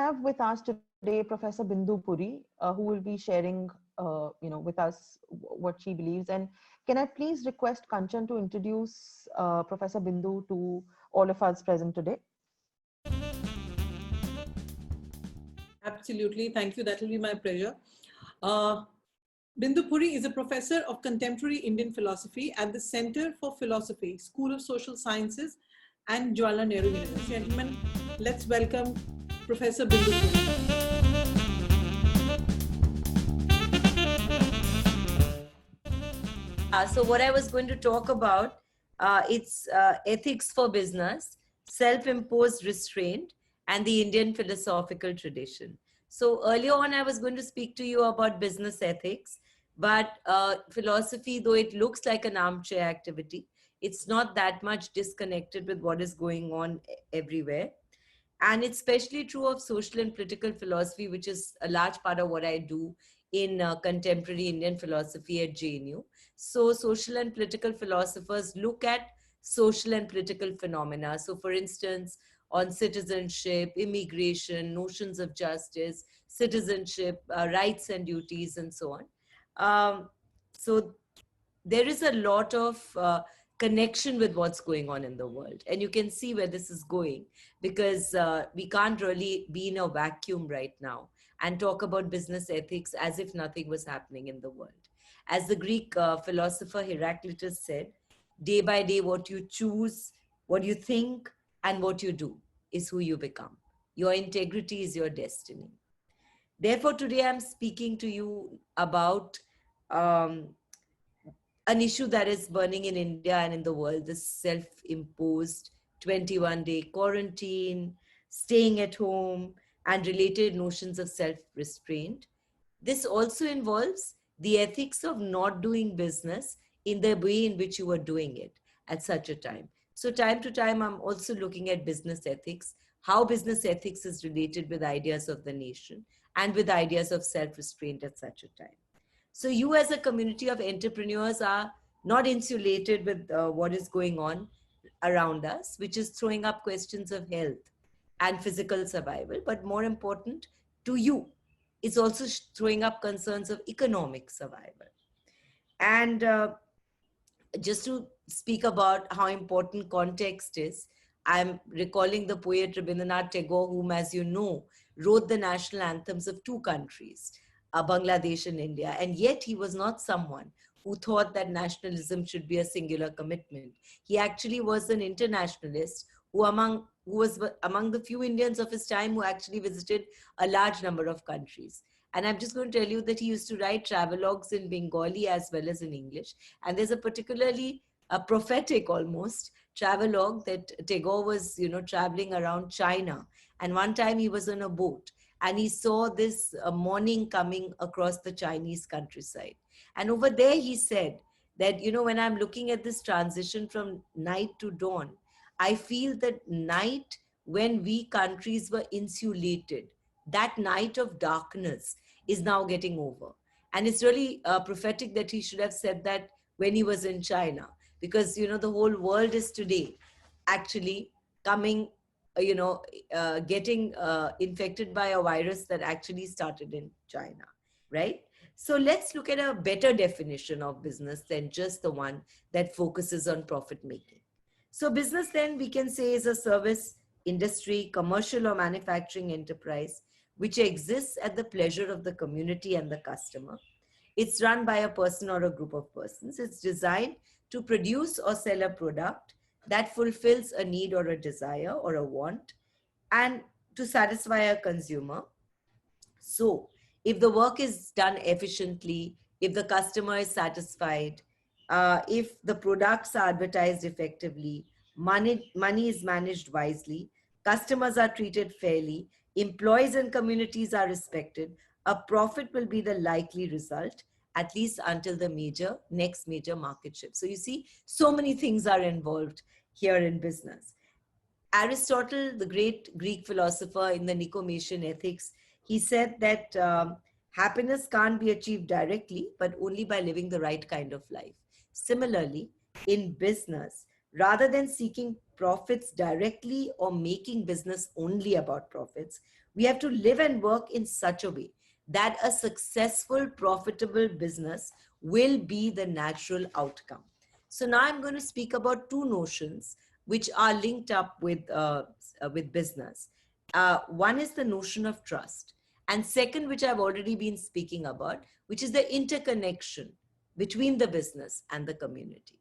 have with us today Professor Bindu Puri, who will be sharing, with us what she believes. And can I please request Kanchan to introduce Professor Bindu to all of us present today? Absolutely. Thank you. That will be my pleasure. Uh, Bindu Puri is a professor of contemporary Indian philosophy at the Center for Philosophy, School of Social Sciences, and Jawaharlal Nehru University. Gentlemen, let's welcome Professor Bindu Puri. So what I was going to talk about, it's ethics for business, self-imposed restraint, and the Indian philosophical tradition. So earlier on, I was going to speak to you about business ethics, but philosophy, though it looks like an armchair activity, it's not that much disconnected with what is going on everywhere. And it's especially true of social and political philosophy, which is a large part of what I do in contemporary Indian philosophy at JNU. So social and political philosophers look at social and political phenomena. So for instance, on citizenship, immigration, notions of justice, citizenship, rights and duties, and so on. So there is a lot of connection with what's going on in the world. And you can see where this is going, because we can't really be in a vacuum right now and talk about business ethics as if nothing was happening in the world. As the Greek philosopher Heraclitus said, day by day, what you choose, what you think, and what you do is who you become. Your integrity is your destiny. Therefore, today I'm speaking to you about um, an issue that is burning in India and in the world, this self-imposed 21-day quarantine, staying at home, and related notions of self-restraint. This also involves the ethics of not doing business in the way in which you were doing it at such a time. So time to time, I'm also looking at business ethics, how business ethics is related with ideas of the nation and with ideas of self-restraint at such a time. So you as a community of entrepreneurs are not insulated with what is going on around us, which is throwing up questions of health and physical survival. But more important to you, it's also throwing up concerns of economic survival. And just to speak about how important context is, I'm recalling the poet Rabindranath Tagore, whom, as you know, wrote the national anthems of two countries, Bangladesh and India. And yet he was not someone who thought that nationalism should be a singular commitment. He actually was an internationalist who was among the few Indians of his time who actually visited a large number of countries. And I'm just going to tell you that he used to write travelogues in Bengali as well as in English. And there's a particularly prophetic almost travelogue that Tagore was, traveling around China. And one time he was on a boat and he saw this morning coming across the Chinese countryside. And over there he said that, when I'm looking at this transition from night to dawn, I feel that night when we countries were insulated, that night of darkness is now getting over. And it's really prophetic that he should have said that when he was in China, because, the whole world is today actually coming, getting infected by a virus that actually started in China, right? So let's look at a better definition of business than just the one that focuses on profit making. So business then we can say is a service, industry, commercial or manufacturing enterprise which exists at the pleasure of the community and the customer. It's run by a person or a group of persons. It's designed to produce or sell a product that fulfills a need or a desire or a want and to satisfy a consumer. So if the work is done efficiently, if the customer is satisfied, if the products are advertised effectively, money is managed wisely, customers are treated fairly, employees and communities are respected, a profit will be the likely result, at least until the next major market shift. So you see, so many things are involved here in business. Aristotle, the great Greek philosopher in the Nicomachean Ethics, he said that happiness can't be achieved directly, but only by living the right kind of life. Similarly, in business, rather than seeking profits directly or making business only about profits, We have to live and work in such a way that a successful, profitable business will be the natural outcome. So now I'm going to speak about two notions which are linked up with business. One is the notion of trust. And second, which I've already been speaking about, which is the interconnection between the business and the community.